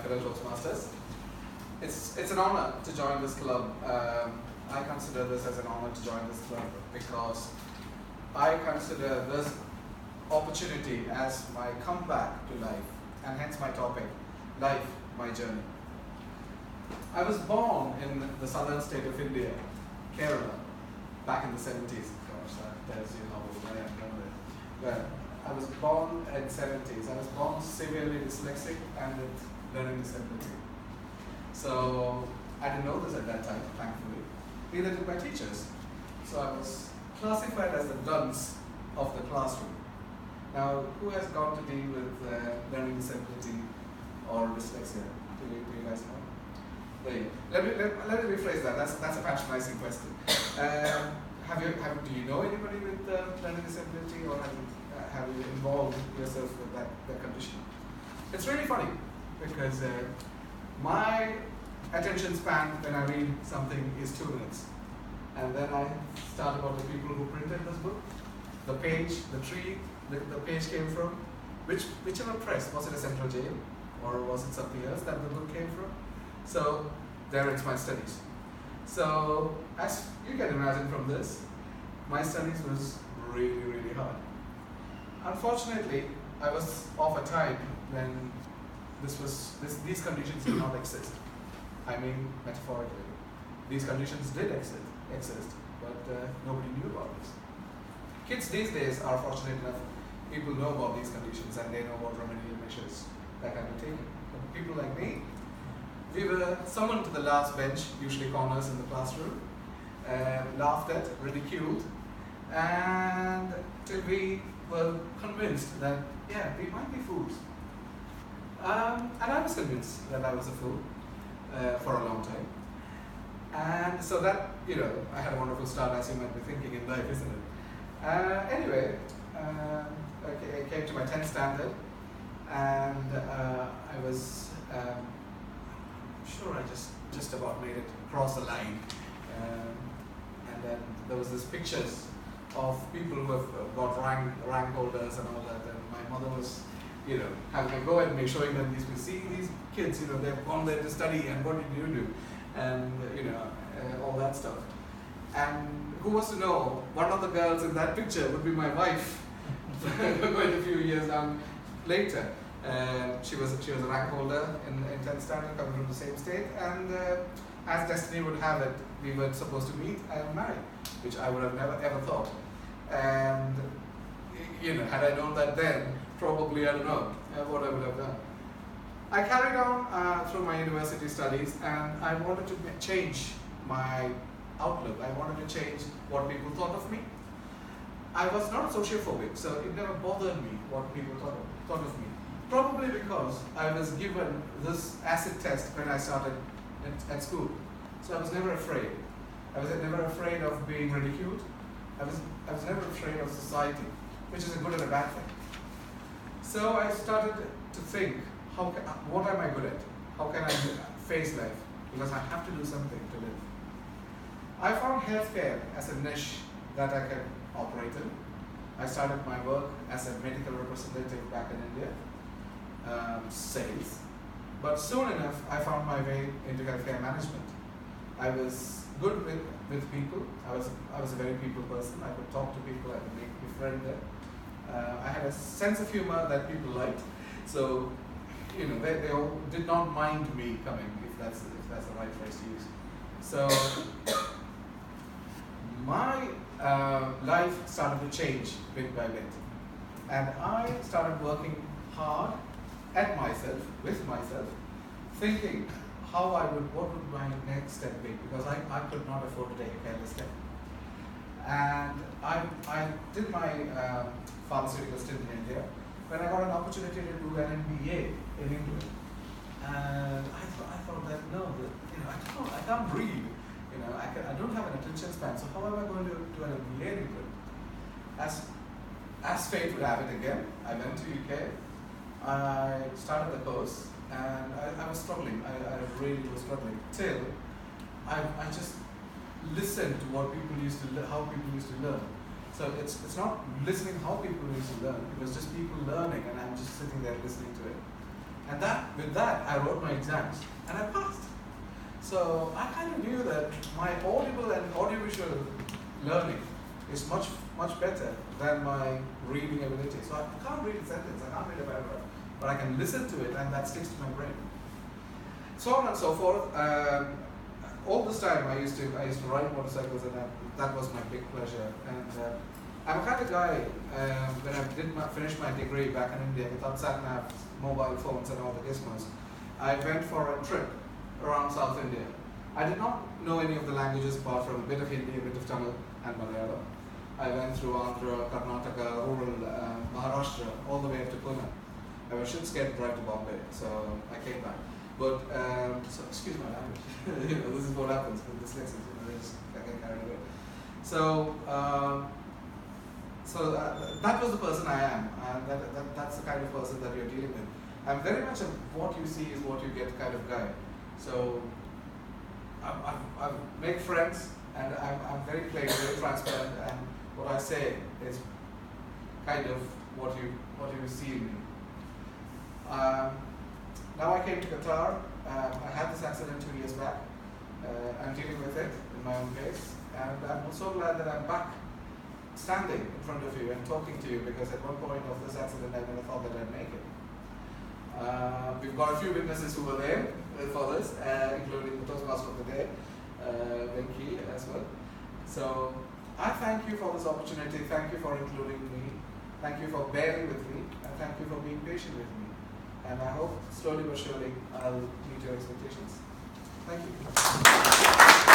Career Toastmasters. It's an honor to join this club. I consider this as an honor to join this club because I consider this opportunity as my comeback to life, and hence my topic, life, my journey. I was born in the southern state of India, Kerala, back in the 70s. Of course, that tells you how old I am. But I was born in the 70s. I was born severely dyslexic and with learning disability. So I didn't know this at that time, thankfully. Neither did my teachers. So I was classified as the dunce of the classroom. Now, who has gone to deal with learning disability or dyslexia? Do you guys know? Let me rephrase that. That's a patronizing question. Do you know anybody with learning disability, or have you involved yourself with that condition? It's really funny because my attention span when I read something is 2 minutes, and then I start about the people who printed this book, the page, the tree, the page came from, whichever press. Was it a central jail, or was it something else that the book came from? So there it's my studies. So as you can imagine from this, my studies was really, really hard. Unfortunately, I was of a time when these conditions did not exist. I mean, metaphorically. These conditions did exist, but nobody knew about this. Kids these days are fortunate enough, people know about these conditions and they know what remedial measures that can be taken. But people like me, we were summoned to the last bench, usually corners in the classroom, laughed at, ridiculed, and till we were convinced that, yeah, we might be fools. And I was convinced that I was a fool for a long time. And so that, I had a wonderful start, as you might be thinking, in life, isn't it? Anyway, I came to my 10th standard, and I was sure I just about made it across the line. And then there was this pictures of people who have got rank holders and all that, and my mother was having a go at me, showing them these, see these kids, they've gone there to study, and what did you do? And all that stuff. And who was to know, one of the girls in that picture would be my wife quite a few years down later. She was a rank holder in 10th standard, coming from the same state, and as destiny would have it, we were supposed to meet and marry, which I would have never ever thought. And had I known that then, probably I don't know what I would have done. I carried on through my university studies, and I wanted to change my outlook. I wanted to change what people thought of me. I was not sociophobic, so it never bothered me what people thought of me. Probably because I was given this acid test when I started at school. So I was never afraid. I was never afraid of being ridiculed. I was never afraid of society, which is a good and a bad thing. So I started to think, what am I good at? How can I face life? Because I have to do something to live. I found healthcare as a niche that I can operate in. I started my work as a medical representative back in India, sales. But soon enough, I found my way into healthcare management. I was good with people. I was a very people person. I could talk to people. I could make a friend there. I had a sense of humor that people liked. So, they all did not mind me coming, if that's the right phrase to use. So, my life started to change bit by bit, and I started working hard at myself, with myself, thinking what would my next step be, because I could not afford to take a careless step. And I did my pharmaceutical stint in India when I got an opportunity to do an MBA in England. And I thought that I can't read. I don't have an attention span, so how am I going to do an MBA in England? As fate would have it again, I went to UK. I started the course, and I was struggling. I really was struggling till I just listened to what people how people used to learn. So it's not listening how people used to learn. It was just people learning, and I'm just sitting there listening to it. And that with that, I wrote my exams and I passed. So I kind of knew that my audible and audiovisual learning is much better than my reading ability. So I can't read a sentence, I can't read a paragraph, but I can listen to it and that sticks to my brain. So on and so forth. All this time I used to ride motorcycles, and that was my big pleasure. And I'm a kind of guy, when I finished my degree back in India, without sat-nav, mobile phones and all the gizmos, I went for a trip around South India. I did not know any of the languages apart from a bit of Hindi, a bit of Tamil and Malayalam. I went through Andhra, Karnataka, rural Maharashtra, all the way up to Pune. I was shit scared to drive to Bombay, so I came back. But, so excuse my language, this is what happens with dyslexics, I get carried away. So, that was the person I am, and that's the kind of person that you're dealing with. I'm very much a what you see is what you get kind of guy. So, I make friends, and I'm very plain, very transparent, and what I say is kind of what you see in me. Now I came to Qatar. I had this accident 2 years back. I'm dealing with it in my own pace, and I'm so glad that I'm back, standing in front of you and talking to you, because at one point of this accident I never thought that I'd make it. We've got a few witnesses who were there for this, including the Toastmaster of the day, Venki as well. So I thank you for this opportunity, thank you for including me, thank you for bearing with me, and thank you for being patient with me. And I hope slowly but surely I'll meet your expectations. Thank you.